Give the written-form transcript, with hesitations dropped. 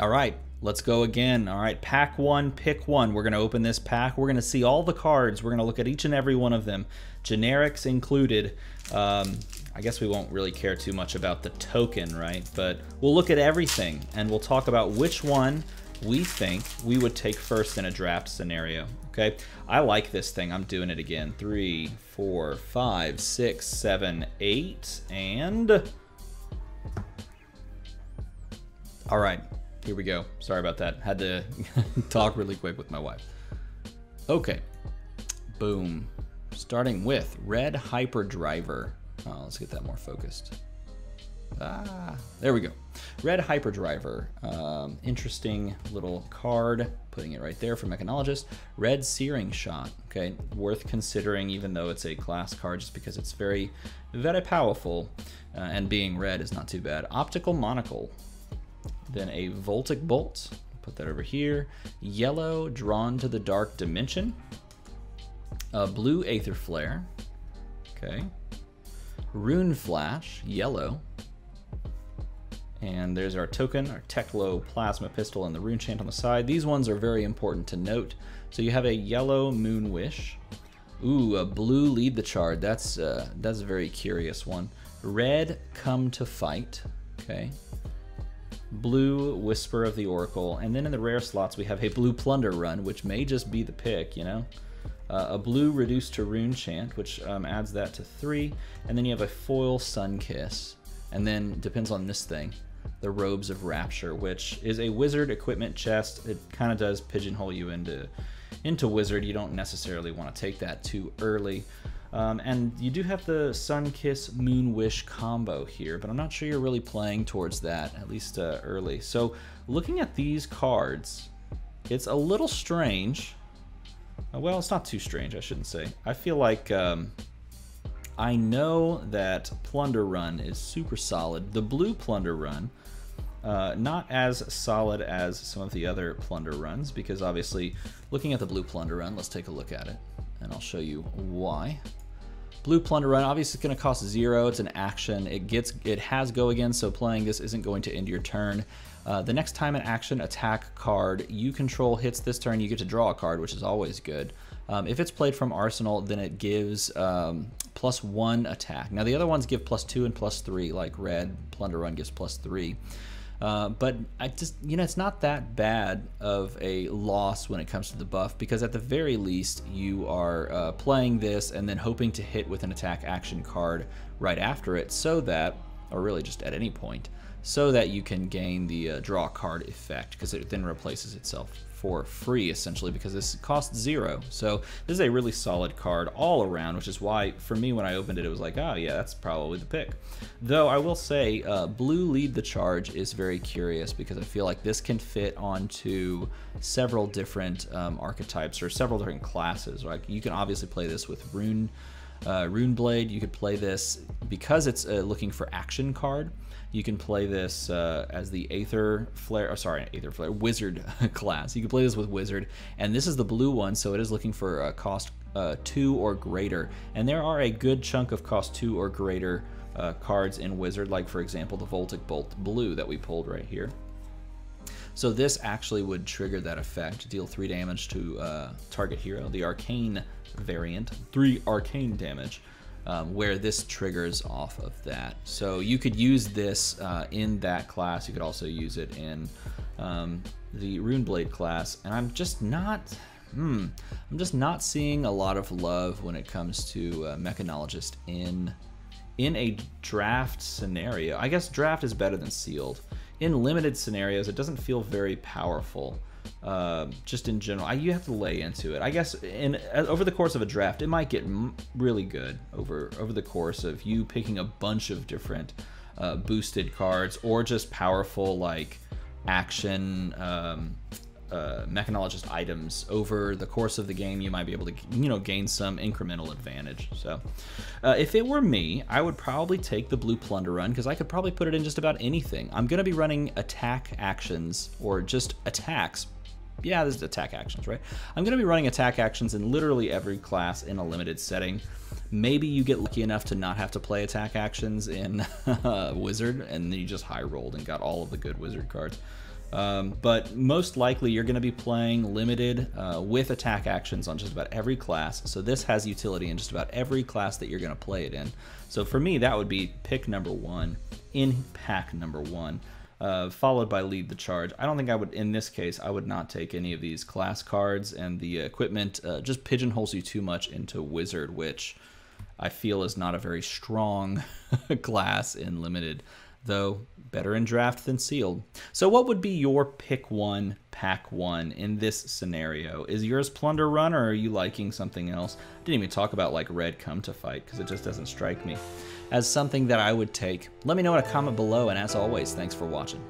All right, let's go again. All right, pack one, pick one. We're going to open this pack. We're going to see all the cards. We're going to look at each and every one of them, generics included. I guess we won't really care too much about the token, right? But we'll look at everything, and we'll talk about which one we think we would take first in a draft scenario, okay? I like this thing. I'm doing it again. 3, 4, 5, 6, 7, 8, and... All right, here we go. Sorry about that. Had to talk really quick with my wife. Okay, boom. Starting with Red Hyperdriver. Oh, let's get that more focused. There we go. Red Hyperdriver. Interesting little card. Putting it right there for Mechanologist. Red Searing Shot. Okay, worth considering even though it's a class card just because it's very, very powerful. And being red is not too bad. Optical Monocle. Then a Voltic Bolt. Put that over here. Yellow Drawn to the Dark Dimension. A blue Aether Flare. Okay. Rune Flash, yellow. And there's our token, our Teklo Plasma Pistol, and the Rune Chant on the side. These ones are very important to note. So you have a yellow Moon Wish. Ooh, a blue Lead the Charge. That's a very curious one. Red Come to Fight. Okay. Blue Whisper of the Oracle. And then in the rare slots we have a blue Plunder Run, which may just be the pick, you know. A blue Reduced to Rune Chant, which adds that to 3. And then you have a foil Sunkiss. And then, depends on this thing, the Robes of Rapture, which is a wizard equipment chest. It kind of does pigeonhole you into wizard. You don't necessarily want to take that too early. And you do have the Sunkiss Moon Wish combo here, but I'm not sure you're really playing towards that, at least early. So looking at these cards, it's a little strange. Well, it's not too strange, I shouldn't say. I feel like I know that Plunder Run is super solid. The blue Plunder Run, not as solid as some of the other Plunder Runs, because obviously, looking at the blue Plunder Run, let's take a look at it, and I'll show you why. Blue Plunder Run, obviously it's going to cost 0. It's an action. It has Go Again, so playing this isn't going to end your turn. The next time an action attack card you control hits this turn, you get to draw a card, which is always good. If it's played from Arsenal, then it gives +1 attack. Now the other ones give +2 and +3, like Red Plunder Run gives +3. But it's not that bad of a loss when it comes to the buff, because at the very least you are playing this and then hoping to hit with an attack action card right after it, so that, or really just at any point, so that you can gain the draw card effect, because it then replaces itself for free essentially, because this costs 0. So this is a really solid card all around, which is why for me when I opened it, it was like, oh yeah, that's probably the pick. Though I will say blue Lead the Charge is very curious, because I feel like this can fit onto several different archetypes or several different classes. Like you can obviously play this with Rune Blade. You could play this because it's looking for action card. You can play this as the Aether Flare, Wizard class. You can play this with Wizard, and this is the blue one, so it is looking for cost 2 or greater. And there are a good chunk of cost 2 or greater cards in Wizard, like for example the Voltic Bolt blue that we pulled right here. So this actually would trigger that effect, deal 3 damage to target hero, the Arcane variant, 3 arcane damage. Where this triggers off of that. So you could use this in that class. You could also use it in the Runeblade class. And I'm just not seeing a lot of love when it comes to Mechanologist in a draft scenario. I guess draft is better than sealed. In limited scenarios, it doesn't feel very powerful. Just in general, you have to lay into it. I guess over the course of a draft, it might get really good over the course of you picking a bunch of different boosted cards, or just powerful like action Mechanologist items. Over the course of the game, you might be able to gain some incremental advantage. So if it were me, I would probably take the blue Plunder Run, because I could probably put it in just about anything. I'm going to be running attack actions, or just attacks. Yeah, this is attack actions, right? I'm going to be running attack actions in literally every class in a limited setting. Maybe you get lucky enough to not have to play attack actions in Wizard, and then you just high rolled and got all of the good Wizard cards. But most likely you're going to be playing limited with attack actions on just about every class. So this has utility in just about every class that you're going to play it in. So for me, that would be pick number 1 in pack number 1, followed by lead the charge. I don't think I would, in this case, I would not take any of these class cards, and the equipment just pigeonholes you too much into wizard, which I feel is not a very strong class in limited, though better in draft than sealed. So what would be your pick 1, pack 1 in this scenario? Is yours Plunder Run, or are you liking something else? I didn't even talk about like Red Come to Fight, because it just doesn't strike me as something that I would take. Let me know in a comment below, and as always, thanks for watching.